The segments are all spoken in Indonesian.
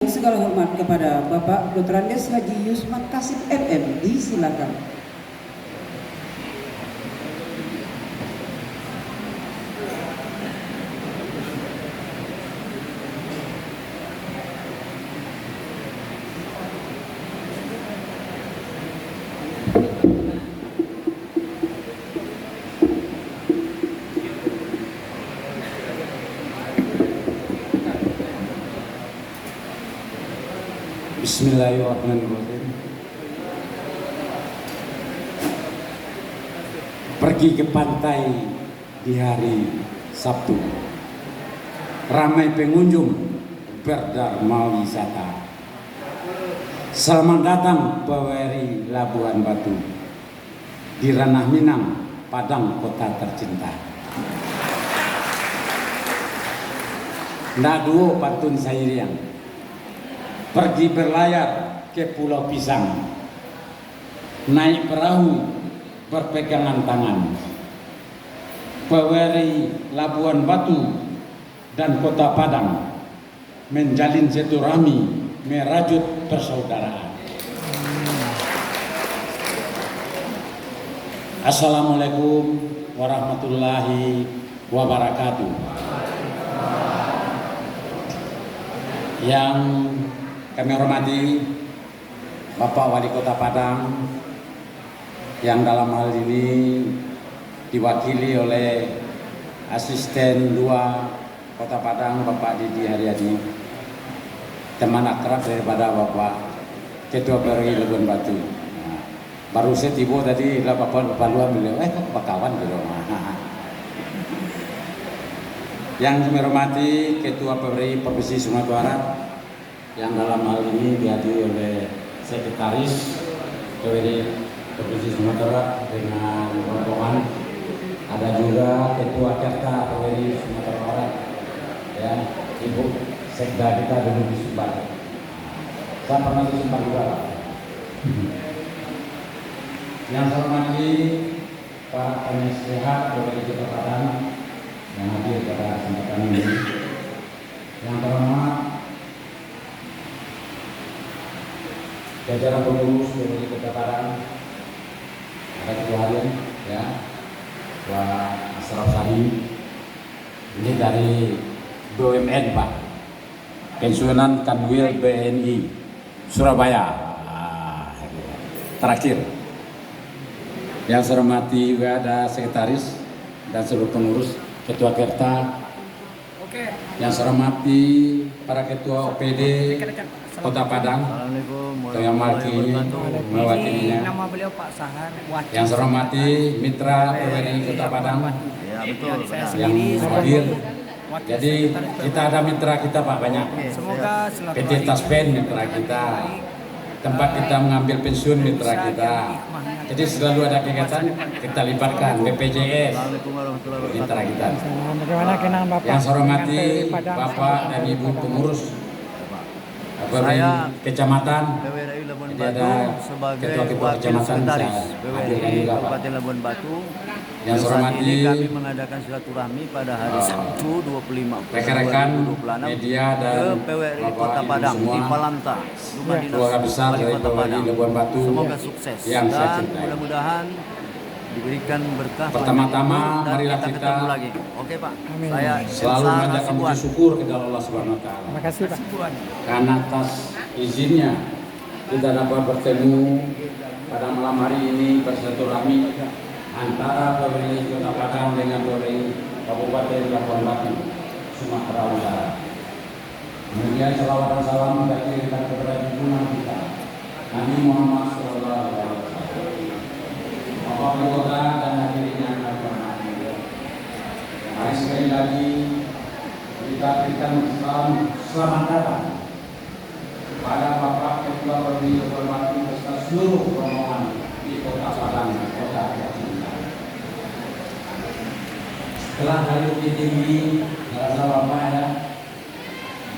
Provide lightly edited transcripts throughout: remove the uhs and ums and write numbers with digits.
segala hormat kepada Bapak Dr. Andes Haji Yusman Kasim MM. Disilakan. Bismillahirrahmanirrahim. Pergi ke pantai di hari Sabtu. Ramai pengunjung berdharma wisata. Selamat datang PWRI Labuan Batu di Ranah Minang, Padang, kota tercinta. Ndak duo pantun sairiang. Pergi berlayar ke Pulau Pisang, naik perahu berpegangan tangan. PWRI Labuan Batu dan Kota Padang menjalin silaturahmi, merajut persaudaraan. Assalamualaikum warahmatullahi wabarakatuh. Yang kami hormati Bapak Wali Kota Padang yang dalam hal ini diwakili oleh Asisten 2 Kota Padang Bapak Didi Haryadi, teman akrab daripada Bapak Ketua PWRI Labuan Batu. Nah, baru saya tiba tadi Bapak Luan beliau, kok kawan gitu. Yang kami hormati Ketua PWRI Provinsi Sumatera Barat yang dalam hal ini dihadiri oleh Sekretaris PWRI Provinsi Sumatera Barat dengan rombongan, ada juga Ketua Kerta PWRI Sumatera Barat, ya, Ibu Sekda kita dulu di Sumbar. Saya pernah di Sumbar juga, Pak. Yang saya hormati Pak Penasehat PWRI Kota Padang yang hadir pada kesempatan ini. Yang terhormat jajaran pengurus PWRI Kota Padang, ada Ketua Harian, ya, Pak Asraf Sani, ini dari BUMN, Pak, pensiunan Kanwil BNI Surabaya. Terakhir, yang saya hormati juga ada sekretaris dan seluruh pengurus, Ketua Kerta, yang saya hormati para Ketua OPD Kota Padang, yang mewakilinya, yang saya hormati Mitra PWRI Kota Padang yang hadir. Jadi kita ada mitra kita, Pak, banyak. PT Taspen mitra kita, tempat kita mengambil pensiun mitra kita. Jadi selalu ada kegiatan kita libatkan BPJS mitra kita. Yang saya hormati Bapak dan Ibu pengurus PWRI Kecamatan, jadi ada ketua-ketua kecamatan PWRI Kabupaten Labuan Batu. Yang saya hormati kami mengadakan silaturahmi pada hari Sabtu 25 rekan-rekan Februari media dan ke PWRI Kota Padang di Palanta, Rumah Dinas keluarga besar Wali dari Kota PWRI Padang. Labuan Batu Semoga sukses yang saya dan cintai. mudah-mudahan diberikan berkah. Pertama-tama dan marilah kita kita ketemu lagi. Oke, Pak. Saya selalu Elsa menjaga puji Hasibuan. syukur kepada Allah Subhanahu wa taala. Terima kasih, Pak. Karena atas izinnya kita dapat bertemu pada malam hari ini bersilaturahmi antara PWRI Kota Padang dengan PWRI Kabupaten Labuan Batu, Sumatera Utara. Kemudian salawat dan salam kita kirimkan kepada junjungan kita Nabi Muhammad SAW. Bapak Kota dan hadirin yang kami hormati. Mari sekali lagi kita berikan selamat datang pada Bapak Ketua PWRI Labuan Batu beserta seluruh rombongan di Kota Padang, kota tercinta. Setelah hari Bukit Tinggi, rasa Bapak ya,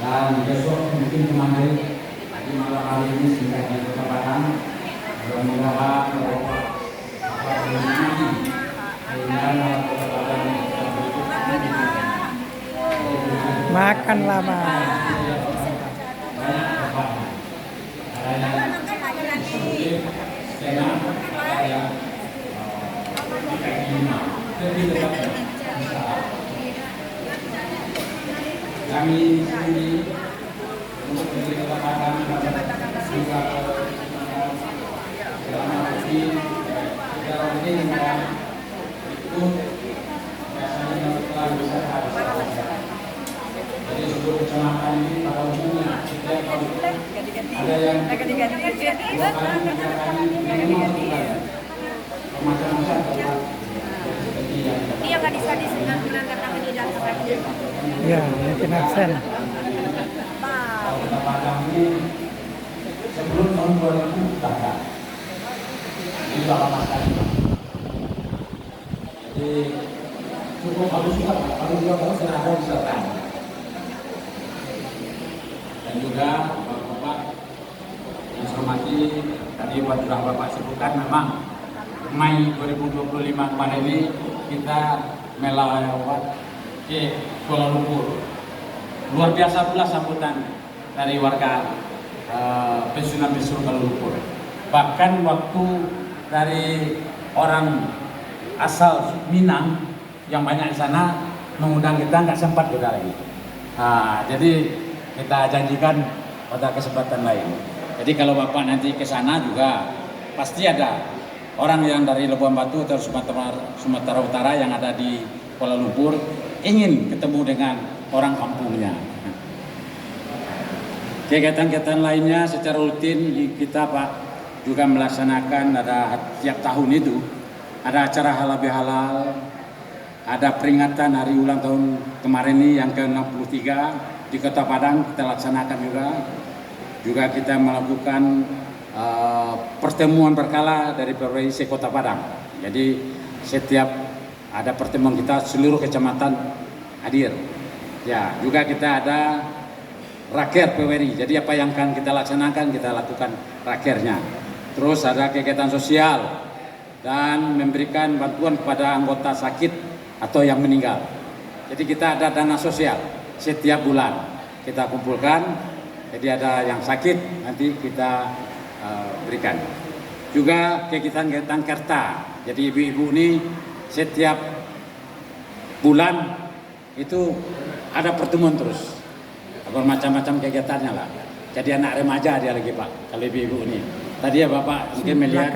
dan besok mungkin kemarin di malam hari ini sehingga di Kota Padang, mudah-mudahan Bapak nanti sehingga Kota Padang Makan lama. banyak Kami sendiri untuk memberi kesempatan juga selama ini secara rutin dan itu biasanya setelah bisa jadi seluruh kecamatan ini pada umumnya setiap tahun ada yang 2 kali, 3 kali minimal 1 kali macam-macam seperti yang Iya gadis-gadis dengan mengangkat tangan di dalam saja. Ya, mungkin aksen. Kota Padang ini sebelum tahun 2000 sudah ada. Sudah lama sekali. Jadi cukup bagus juga, kalau sudah ada di selatan. Dan juga Bapak yang saya hormati, tadi sudah Bapak sebutkan memang Mei 2025 kemarin ini kita melawat ke Kuala Lumpur. Luar biasa pula sambutan dari warga pensiunan Kuala Lumpur. Bahkan waktu dari orang asal Minang yang banyak di sana mengundang kita nggak sempat juga lagi. Jadi kita janjikan pada kesempatan lain. Jadi kalau Bapak nanti ke sana juga pasti ada orang yang dari Labuan Batu atau Sumatera Utara yang ada di Kuala Lumpur ingin ketemu dengan orang kampungnya. Kegiatan-kegiatan lainnya secara rutin kita Pak juga melaksanakan ada tiap tahun itu ada acara halal bihalal, ada peringatan hari ulang tahun kemarin ini yang ke-63 di Kota Padang kita laksanakan juga. Juga kita melakukan pertemuan berkala dari PWRI se-Kota Padang. Jadi setiap ada pertemuan kita seluruh kecamatan hadir. Ya, juga kita ada raker PWRI. Jadi apa yang akan kita laksanakan kita lakukan rakernya. Terus ada kegiatan sosial dan memberikan bantuan kepada anggota sakit atau yang meninggal. Jadi kita ada dana sosial setiap bulan kita kumpulkan. Jadi ada yang sakit nanti kita berikan. Juga kegiatan-kegiatan kerta. Jadi ibu-ibu ini setiap bulan itu ada pertemuan terus. Bermacam-macam kegiatannya lah. Jadi anak remaja dia lagi Pak, kalau ibu-ibu ini. Tadi ya Bapak mungkin melihat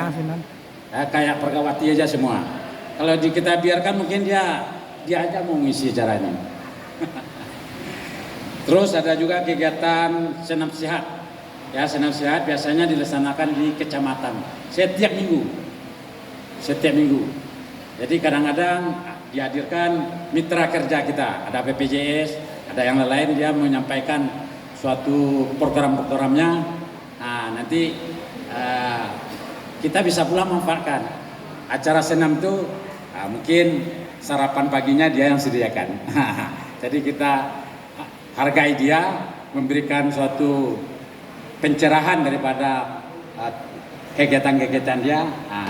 kayak pergawati aja semua. Kalau kita biarkan mungkin dia aja mau ngisi acaranya. Terus ada juga kegiatan senam sehat. Ya, senam sehat biasanya dilaksanakan di kecamatan setiap minggu. Setiap minggu. Jadi kadang-kadang dihadirkan mitra kerja kita, ada BPJS, ada yang lain dia menyampaikan suatu program-programnya. Nah, nanti kita bisa pula memanfaatkan acara senam itu mungkin sarapan paginya dia yang sediakan. Jadi kita hargai dia, memberikan suatu pencerahan daripada kegiatan-kegiatan dia,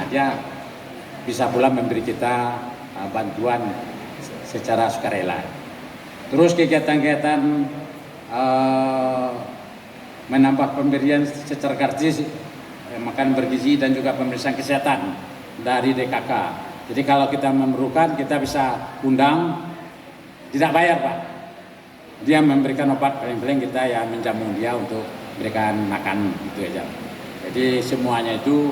dia bisa pula memberi kita bantuan secara sukarela. Terus kegiatan-kegiatan menambah pemberian secara gratis makan bergizi dan juga pemeriksaan kesehatan dari DKK. Jadi kalau kita memerlukan kita bisa undang, tidak bayar Pak. Dia memberikan obat, paling-paling kita ya menjamu dia untuk berikan makan itu aja. Jadi semuanya itu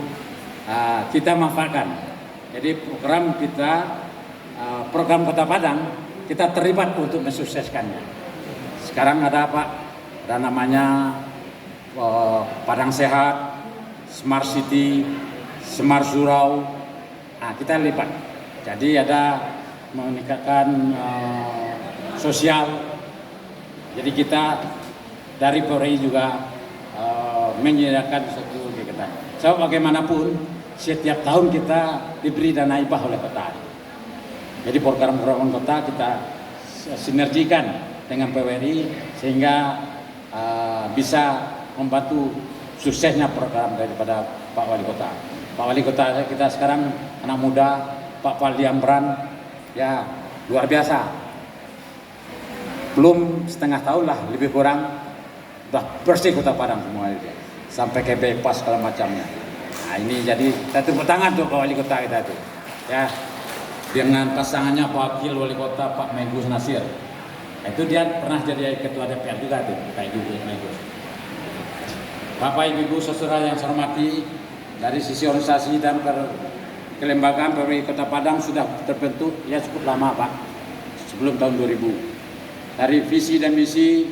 kita manfaatkan. Jadi program kita, program Kota Padang kita terlibat untuk mensukseskannya. Sekarang ada Pak, ada namanya Padang Sehat, Smart City, Smart Surau. Nah, kita libat. Jadi ada meningkatkan sosial. Jadi kita dari PWRI juga menyediakan satu kegiatan. So bagaimanapun setiap tahun kita diberi dana hibah oleh kota. Jadi program-program kota kita sinergikan dengan PWRI sehingga bisa membantu suksesnya program daripada Pak Wali Kota. Pak Wali Kota kita sekarang anak muda, Pak Paldi Amran, ya luar biasa. Belum setengah tahun lah, lebih kurang udah bersih Kota Padang semua itu. Sampai ke bypass segala macamnya. Nah ini jadi kita tepuk tangan untuk Pak Wali Kota kita itu. Ya. dengan pasangannya Wakil Wali Kota Pak Megus Nasir. Itu dia pernah jadi ketua DPR juga tuh, Pak Ibu Megus. Bapak Ibu saudara yang saya hormati, dari sisi organisasi dan kelembagaan pemerintah Kota Padang sudah terbentuk ya cukup lama Pak, sebelum tahun 2000. Dari visi dan misi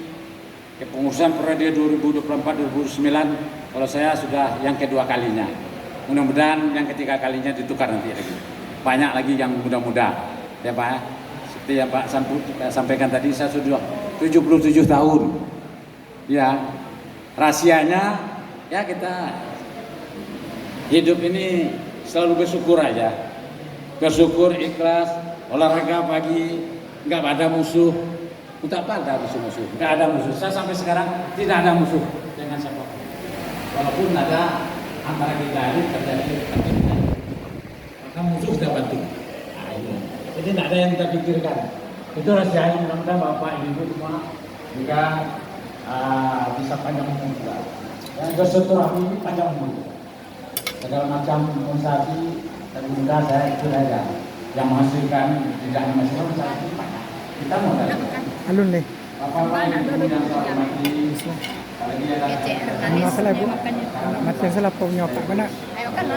kepengurusan periode 2024-2029, kalau saya sudah yang kedua kalinya. Mudah-mudahan yang ketiga kalinya ditukar nanti lagi. Banyak lagi yang muda-muda, ya Pak. Seperti yang Pak sampaikan tadi, saya sudah 77 tahun. Ya, rahasianya ya kita hidup ini selalu bersyukur aja. Bersyukur, ikhlas, olahraga pagi, nggak ada musuh. Tak ada musuh-musuh, nggak ada musuh. Saya sampai sekarang tidak ada musuh dengan siapa. Walaupun ada antara kita ini terjadi, maka musuh sudah bantu. Nah, ini. Jadi tidak ada yang kita pikirkan. Itu rahasianya, mudah-mudahan Bapak Ibu semua juga bisa panjang umur juga. Yang bersilaturahmi panjang umur. Segala macam organisasi dan mudah saya ikut aja. Yang menghasilkan tidak menghasilkan organisasi banyak. Kita mau dari Alun nih. Bapak Ibu yang saya hormati, apalagi ada Masalah bu. Mati salah punya apa mana? Ayo kan,